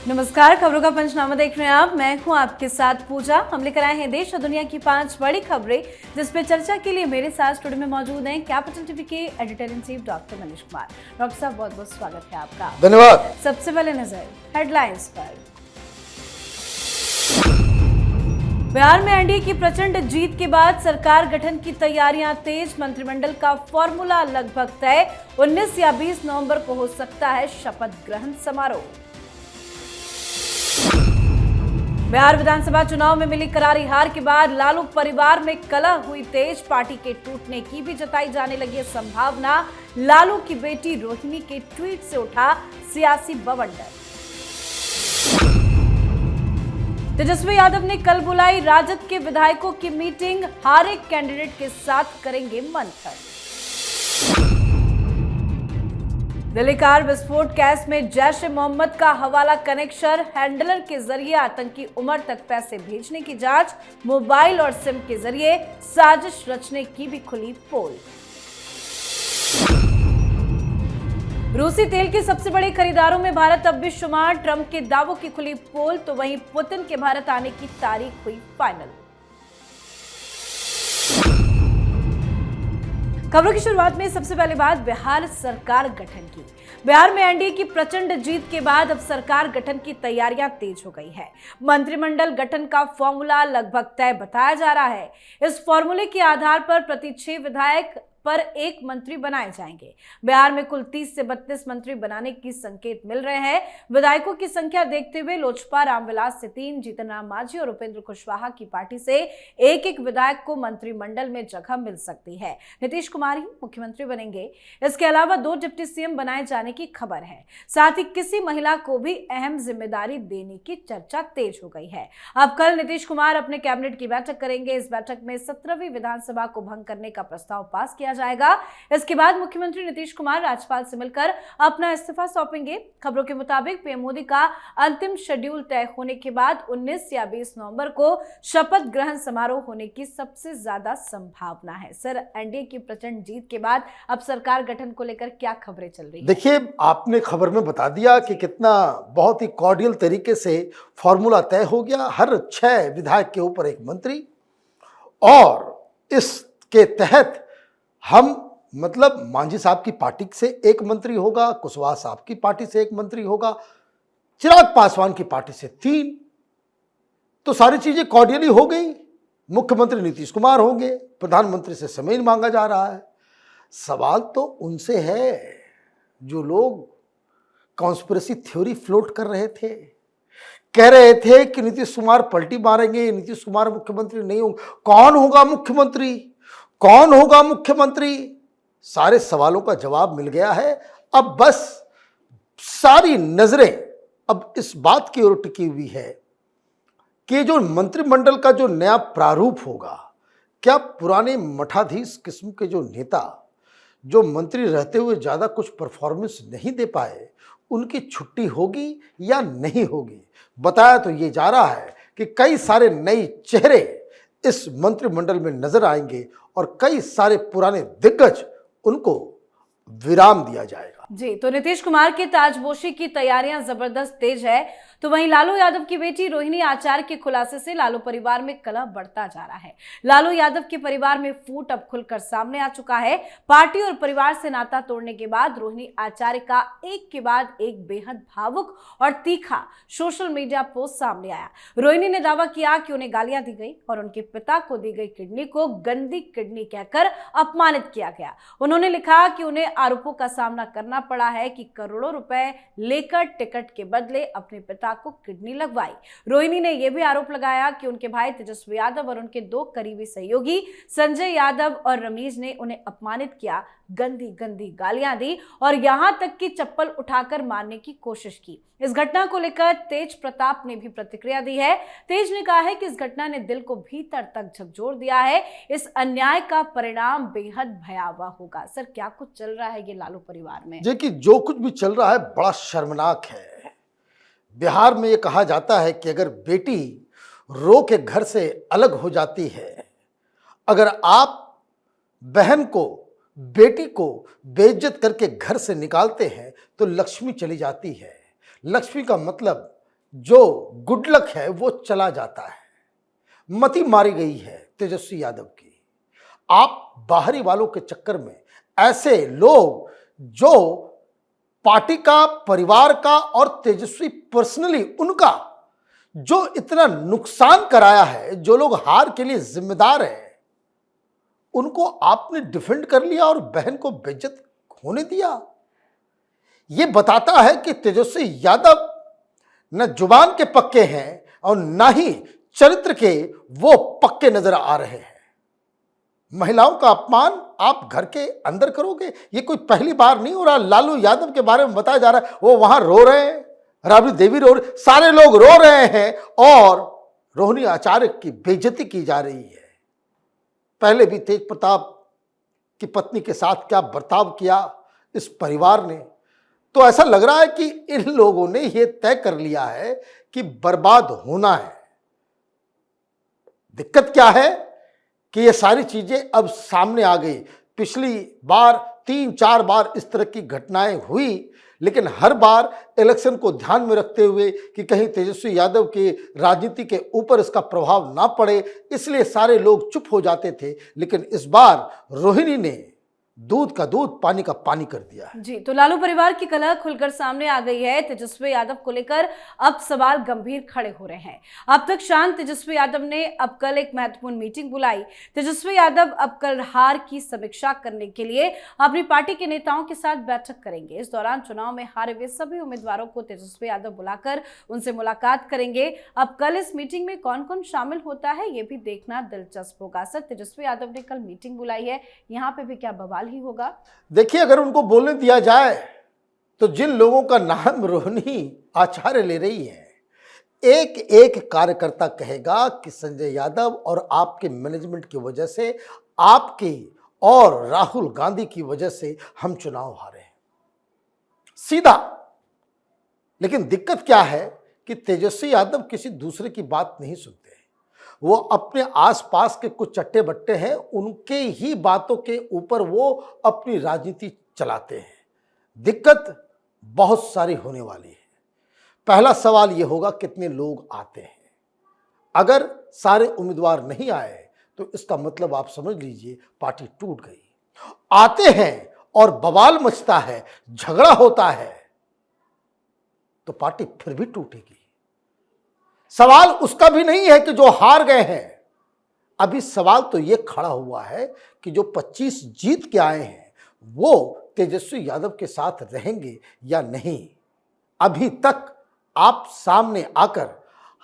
नमस्कार, खबरों का पंचनामा देख रहे हैं आप। मैं हूं आपके साथ पूजा। हम लेकर आए हैं देश और दुनिया की 5 बड़ी खबरें जिसपे चर्चा के लिए मेरे साथ स्टूडियो में मौजूद हैं कैपिटल टीवी के editor in chief doctor Manish Kumar. Doctor साहब, बहुत बहुत स्वागत है आपका। धन्यवाद। सबसे पहले नजर हेडलाइंस पर। बिहार में एनडीए की प्रचंड जीत के बाद सरकार गठन की तैयारियां तेज। मंत्रिमंडल का फॉर्मूला लगभग तय। 19 या 20 नवंबर को हो सकता है शपथ ग्रहण समारोह। बिहार विधानसभा चुनाव में मिली करारी हार के बाद लालू परिवार में कलह हुई तेज। पार्टी के टूटने की भी जताई जाने लगी है संभावना। लालू की बेटी रोहिणी के ट्वीट से उठा सियासी बवंडर। तेजस्वी यादव ने कल बुलाई राजद के विधायकों की मीटिंग। हर एक कैंडिडेट के साथ करेंगे मंथन। दिल्ली कार विस्फोट केस में जैश ए मोहम्मद का हवाला कनेक्शन। हैंडलर के जरिए आतंकी उमर तक पैसे भेजने की जांच। मोबाइल और सिम के जरिए साजिश रचने की भी खुली पोल। रूसी तेल के सबसे बड़े खरीदारों में भारत अब भी शुमार। ट्रंप के दावों की खुली पोल तो वहीं पुतिन के भारत आने की तारीख हुई फाइनल। खबरों की शुरुआत में सबसे पहले बात बिहार सरकार गठन की। बिहार में एनडीए की प्रचंड जीत के बाद अब सरकार गठन की तैयारियां तेज हो गई है। मंत्रिमंडल गठन का फॉर्मूला लगभग तय बताया जा रहा है। इस फॉर्मूले के आधार पर प्रति 6 विधायक पर 1 मंत्री बनाए जाएंगे। बिहार में कुल 30 से 32 मंत्री बनाने की संकेत मिल रहे हैं। विधायकों की संख्या देखते हुए लोजपा रामविलास से 3, जीतन राम मांझी और उपेंद्र कुशवाहा की पार्टी से 1-1 विधायक को मंत्रिमंडल में जगह मिल सकती है। नीतीश कुमार ही मुख्यमंत्री बनेंगे। इसके अलावा 2 डिप्टी सीएम बनाए जाने की खबर है। साथ ही किसी महिला को भी अहम जिम्मेदारी देने की चर्चा तेज हो गई है। अब कल नीतीश कुमार अपने कैबिनेट की बैठक करेंगे। इस बैठक में 17वीं विधानसभा को भंग करने का प्रस्ताव पास किया जाएगा। इसके बाद मुख्यमंत्री नीतीश कुमार राज्यपाल से मिलकर अपना इस्तीफा सौंपेंगे। खबरों के मुताबिक पीएम मोदी का अंतिम शेड्यूल तय होने के बाद 19 या 20 नवंबर को शपथ ग्रहण समारोह होने की सबसे ज्यादा संभावना है। सर, एनडीए की प्रचंड जीत के बाद अब सरकार गठन को लेकर क्या खबरें चल रही हैं? देखिए, आपने खबर में बता दिया कि कितना बहुत ही कॉर्डियल तरीके से फॉर्मूला तय हो गया। हर 6 विधायक के ऊपर 1 मंत्री, और इसके तहत हम मतलब मांझी साहब की पार्टी से 1 मंत्री होगा, कुशवाहा साहब की पार्टी से 1 मंत्री होगा, चिराग पासवान की पार्टी से 3। तो सारी चीजें कॉर्डियली हो गई। मुख्यमंत्री नीतीश कुमार होंगे। प्रधानमंत्री से जमीन मांगा जा रहा है। सवाल तो उनसे है जो लोग कॉन्स्पिरेसी थ्योरी फ्लोट कर रहे थे, कह रहे थे कि नीतीश कुमार पलटी मारेंगे, नीतीश कुमार मुख्यमंत्री नहीं होंगे। कौन होगा मुख्यमंत्री, कौन होगा मुख्यमंत्री? सारे सवालों का जवाब मिल गया है। अब बस सारी नजरें अब इस बात की ओर टिकी हुई है कि जो मंत्रिमंडल का जो नया प्रारूप होगा, क्या पुराने मठाधीश किस्म के जो नेता जो मंत्री रहते हुए ज्यादा कुछ परफॉर्मेंस नहीं दे पाए, उनकी छुट्टी होगी या नहीं होगी? बताया तो ये जा रहा है कि कई सारे नए चेहरे इस मंत्रिमंडल में नजर आएंगे और कई सारे पुराने दिग्गज, उनको विराम दिया जाएगा। जी, तो नीतीश कुमार की ताजपोशी की तैयारियां जबरदस्त तेज है। तो वहीं लालू यादव की बेटी रोहिणी आचार्य के खुलासे से लालू परिवार में कलह बढ़ता जा रहा है। लालू यादव के परिवार में फूट अब खुलकर सामने आ चुका है। पार्टी और परिवार से नाता तोड़ने के बाद रोहिणी आचार्य का एक के बाद एक बेहद भावुक और तीखा सोशल मीडिया पोस्ट सामने आया। रोहिणी ने दावा किया कि उन्हें गालियां दी गई और उनके पिता को दी गई किडनी को गंदी किडनी कहकर अपमानित किया गया। उन्होंने लिखा कि उन्हें आरोपों का सामना करना पड़ा है कि करोड़ों रुपए लेकर टिकट के बदले अपने पिता को किडनी लगवाई। रोहिणी ने यह भी आरोप लगाया कि उनके भाई तेजस्वी यादव और उनके 2 करीबी सहयोगी संजय यादव और रमीज ने उन्हें अपमानित किया, गंदी गंदी गालियां दी और यहां तक कि चप्पल उठाकर मारने की कोशिश की। इस घटना को लेकर तेज प्रताप ने भी प्रतिक्रिया दी है। तेज ने कहा है कि इस घटना ने दिल को भीतर तक झकझोर दिया है। इस अन्याय का परिणाम बेहद भयावह होगा। सर, क्या कुछ चल रहा है ये लालू परिवार में? देखिए, जो कुछ भी चल रहा है बड़ा शर्मनाक है। बिहार में ये कहा जाता है कि अगर बेटी रो के घर से अलग हो जाती है, अगर आप बहन को, बेटी को बेइज्जत करके घर से निकालते हैं तो लक्ष्मी चली जाती है। लक्ष्मी का मतलब जो गुडलक है वो चला जाता है। मति मारी गई है तेजस्वी यादव की। आप बाहरी वालों के चक्कर में ऐसे लोग जो पार्टी का, परिवार का और तेजस्वी पर्सनली उनका जो इतना नुकसान कराया है, जो लोग हार के लिए जिम्मेदार हैं, उनको आपने डिफेंड कर लिया और बहन को बेइज्जत होने दिया। यह बताता है कि तेजस्वी यादव न जुबान के पक्के हैं और न ही चरित्र के वो पक्के नजर आ रहे हैं। महिलाओं का अपमान आप घर के अंदर करोगे, ये कोई पहली बार नहीं हो रहा। लालू यादव के बारे में बताया जा रहा है, वो वहां रो रहे हैं, राबड़ी देवी रो रही, सारे लोग रो रहे हैं और रोहिणी आचार्य की बेइज्जती की जा रही है। पहले भी तेज प्रताप की पत्नी के साथ क्या बर्ताव किया इस परिवार ने, तो ऐसा लग रहा है कि इन लोगों ने यह तय कर लिया है कि बर्बाद होना है। दिक्कत क्या है कि ये सारी चीजें अब सामने आ गई। पिछली बार 3-4 बार इस तरह की घटनाएं हुई, लेकिन हर बार इलेक्शन को ध्यान में रखते हुए कि कहीं तेजस्वी यादव के राजनीति के ऊपर इसका प्रभाव ना पड़े, इसलिए सारे लोग चुप हो जाते थे। लेकिन इस बार रोहिणी ने दूध का दूध, पानी का पानी कर दिया है। जी, तो लालू परिवार की कलह खुलकर सामने आ गई है। तेजस्वी यादव को लेकर अब सवाल गंभीर खड़े हो रहे हैं। अब तक शांत तेजस्वी यादव ने अब कल एक महत्वपूर्ण मीटिंग बुलाई। तेजस्वी यादव अब कल हार की समीक्षा करने के लिए अपनी पार्टी के नेताओं के साथ बैठक करेंगे। इस दौरान चुनाव में हारे हुए सभी उम्मीदवारों को तेजस्वी यादव बुलाकर उनसे मुलाकात करेंगे। अब कल इस मीटिंग में कौन कौन शामिल होता है, ये भी देखना दिलचस्प होगा। सर, तेजस्वी यादव ने कल मीटिंग बुलाई है, यहाँ पे भी क्या बवाल ही होगा? देखिए, अगर उनको बोलने दिया जाए तो जिन लोगों का नाम रोहिणी आचार्य ले रही है, एक एक कार्यकर्ता कहेगा कि संजय यादव और आपके मैनेजमेंट की वजह से, आपकी और राहुल गांधी की वजह से हम चुनाव हारे हैं, सीधा। लेकिन दिक्कत क्या है कि तेजस्वी यादव किसी दूसरे की बात नहीं सुनते। वो अपने आसपास के कुछ चट्टे बट्टे हैं, उनके ही बातों के ऊपर वो अपनी राजनीति चलाते हैं। दिक्कत बहुत सारी होने वाली है। पहला सवाल ये होगा, कितने लोग आते हैं। अगर सारे उम्मीदवार नहीं आए तो इसका मतलब आप समझ लीजिए पार्टी टूट गई। आते हैं और बवाल मचता है, झगड़ा होता है, तो पार्टी फिर भी टूटेगी। सवाल उसका भी नहीं है कि जो हार गए हैं। अभी सवाल तो यह खड़ा हुआ है कि जो 25 जीत के आए हैं वो तेजस्वी यादव के साथ रहेंगे या नहीं। अभी तक आप सामने आकर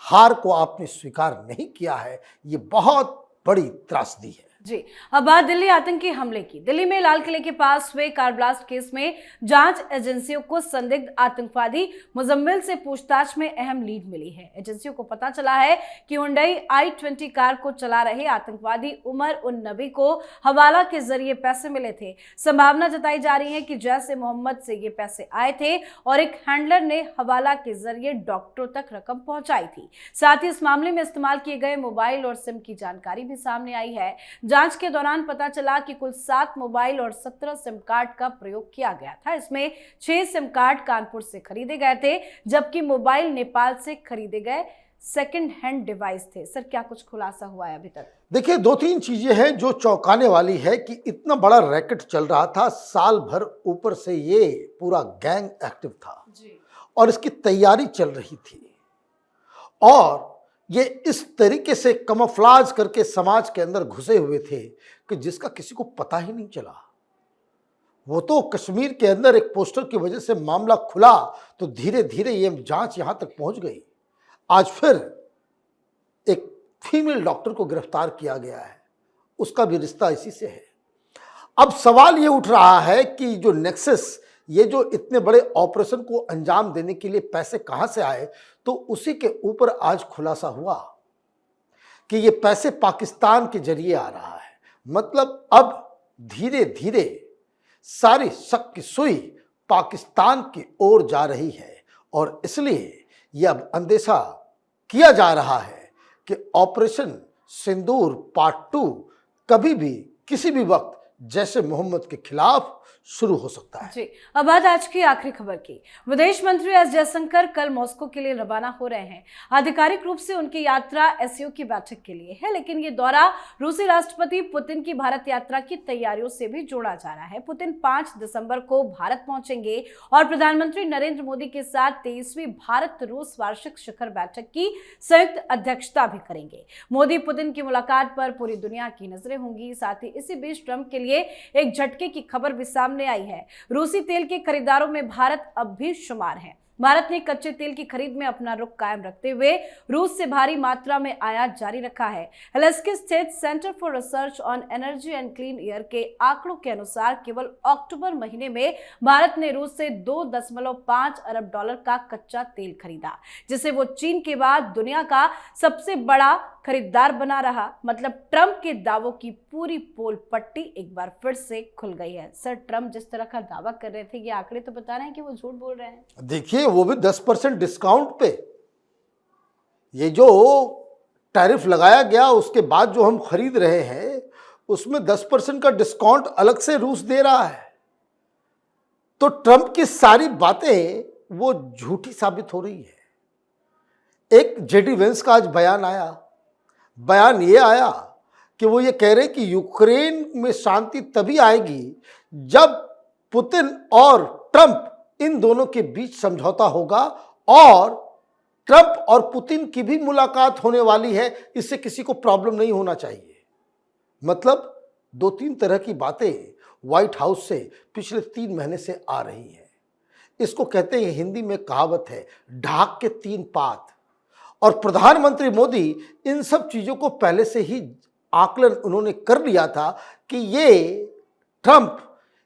हार को आपने स्वीकार नहीं किया है, ये बहुत बड़ी त्रासदी है। जी, अब बात दिल्ली आतंकी हमले की। दिल्ली में लाल किले के पास हुए कार ब्लास्ट केस में जांच एजेंसियों को संदिग्ध आतंकवादी मुजम्मिल से पूछताछ में अहम लीड मिली है। एजेंसियों को पता चला है कि हुंडई i20 कार को चला रहे आतंकवादी उमर उन नबी को हवाला के जरिए पैसे मिले थे। संभावना जताई जा रही है कि जैश ए मोहम्मद से ये पैसे आए थे और एक हैंडलर ने हवाला के जरिए डॉक्टरों तक रकम पहुंचाई थी। साथ ही इस मामले में इस्तेमाल किए गए मोबाइल और सिम की जानकारी भी सामने आई है। जांच के दौरान पता चला कि कुल 7 मोबाइल और 17 सिम कार्ड का प्रयोग किया गया था। इसमें 6 सिम कार्ड कानपुर से खरीदे गए थे, जबकि मोबाइल नेपाल से खरीदे गए सेकंड हैंड डिवाइस थे। सर, क्या कुछ खुलासा हुआ है अभी तक? देखिए, 2-3 चीजें हैं जो चौंकाने वाली है कि इतना बड़ा रैकेट चल रहा था, साल भर ऊपर से ये पूरा गैंग एक्टिव था जी, और इसकी तैयारी चल रही थी, और ये इस तरीके से कमफ्लाज करके समाज के अंदर घुसे हुए थे कि जिसका किसी को पता ही नहीं चला। वो तो कश्मीर के अंदर एक पोस्टर की वजह से मामला खुला तो धीरे धीरे ये जांच यहां तक पहुंच गई। आज फिर एक फीमेल डॉक्टर को गिरफ्तार किया गया है, उसका भी रिश्ता इसी से है। अब सवाल ये उठ रहा है कि जो नेक्सस, ये जो इतने बड़े ऑपरेशन को अंजाम देने के लिए पैसे कहां से आए, तो उसी के ऊपर आज खुलासा हुआ कि ये पैसे पाकिस्तान के जरिए आ रहा है। मतलब अब धीरे धीरे सारी शक की सुई पाकिस्तान की ओर जा रही है, और इसलिए यह अब अंदेशा किया जा रहा है कि ऑपरेशन सिंदूर पार्ट 2 कभी भी किसी भी वक्त जैश ए मोहम्मद के खिलाफ शुरू हो सकता है। जी, अब बात आज की आखिरी खबर की। विदेश मंत्री एस जयशंकर कल मॉस्को के लिए रवाना हो रहे हैं। आधिकारिक रूप से उनकी यात्रा एससीओ की बैठक के लिए है, लेकिन ये दौरा रूसी राष्ट्रपति पुतिन की भारत यात्रा की तैयारियों से भी जोड़ा जा रहा है। पुतिन 5 दिसंबर को भारत पहुंचेंगे और प्रधानमंत्री नरेंद्र मोदी के साथ 23वीं भारत रूस वार्षिक शिखर बैठक की संयुक्त अध्यक्षता भी करेंगे। मोदी पुतिन की मुलाकात पर पूरी दुनिया की नजरें होंगी। साथ ही इसी बीच ट्रंप के लिए एक झटके की खबर भी सामने आई है। रूसी तेल के खरीदारों में भारत अब भी शुमार है। भारत ने कच्चे तेल की खरीद में अपना रुख कायम रखते हुए रूस से भारी मात्रा में आयात जारी रखा है। हेलेसिंकी स्थित centre for research on energy and clean air के आंकड़ों के अनुसार केवल अक्टूबर महीने में भारत ने रूस से $2.5 अरब का कच्चा तेल खरीदा, जिसे वो चीन के बाद दुनिया का सबसे बड़ा खरीदार बना रहा। मतलब ट्रंप के दावों की पूरी पोल पट्टी एक बार फिर से खुल गई है। सर, ट्रंप जिस तरह का दावा कर रहे थे, ये आंकड़े तो बता रहे हैं कि वो झूठ बोल रहे हैं। देखिए, वो भी 10% डिस्काउंट पे। ये जो टैरिफ लगाया गया उसके बाद जो हम खरीद रहे हैं उसमें 10% का डिस्काउंट अलग से रूस दे रहा है। तो ट्रंप की सारी बातें वो झूठी साबित हो रही है। एक जेडी वेंस का आज बयान ये आया कि वो ये कह रहे कि यूक्रेन में शांति तभी आएगी जब पुतिन और ट्रंप इन दोनों के बीच समझौता होगा, और ट्रंप और पुतिन की भी मुलाकात होने वाली है। इससे किसी को प्रॉब्लम नहीं होना चाहिए। मतलब 2-3 तरह की बातें व्हाइट हाउस से पिछले 3 महीने से आ रही हैं। इसको कहते हैं, हिंदी में कहावत है, ढाक के 3 पात। और प्रधानमंत्री मोदी इन सब चीजों को पहले से ही आकलन उन्होंने कर लिया था कि ये ट्रंप,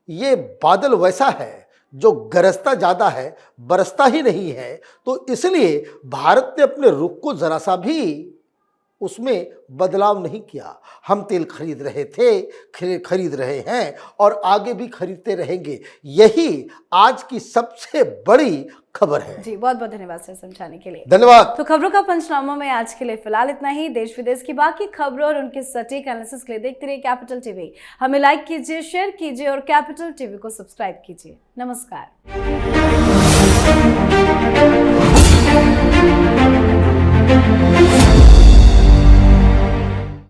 ये बादल वैसा है जो गरजता ज्यादा है, बरसता ही नहीं है। तो इसलिए भारत ने अपने रुख को जरा सा भी उसमें बदलाव नहीं किया। हम तेल खरीद रहे थे, खरीद रहे हैं और आगे भी खरीदते रहेंगे। यही आज की सबसे बड़ी खबर है। जी, बहुत बहुत धन्यवाद सर समझाने के लिए। धन्यवाद। तो खबरों का पंचनामा में आज के लिए फिलहाल इतना ही। देश विदेश की बाकी खबरों और उनके सटीक एनालिसिस के लिए देखते रहिए कैपिटल टीवी। हमें लाइक कीजिए, शेयर कीजिए और कैपिटल टीवी को सब्सक्राइब कीजिए। नमस्कार।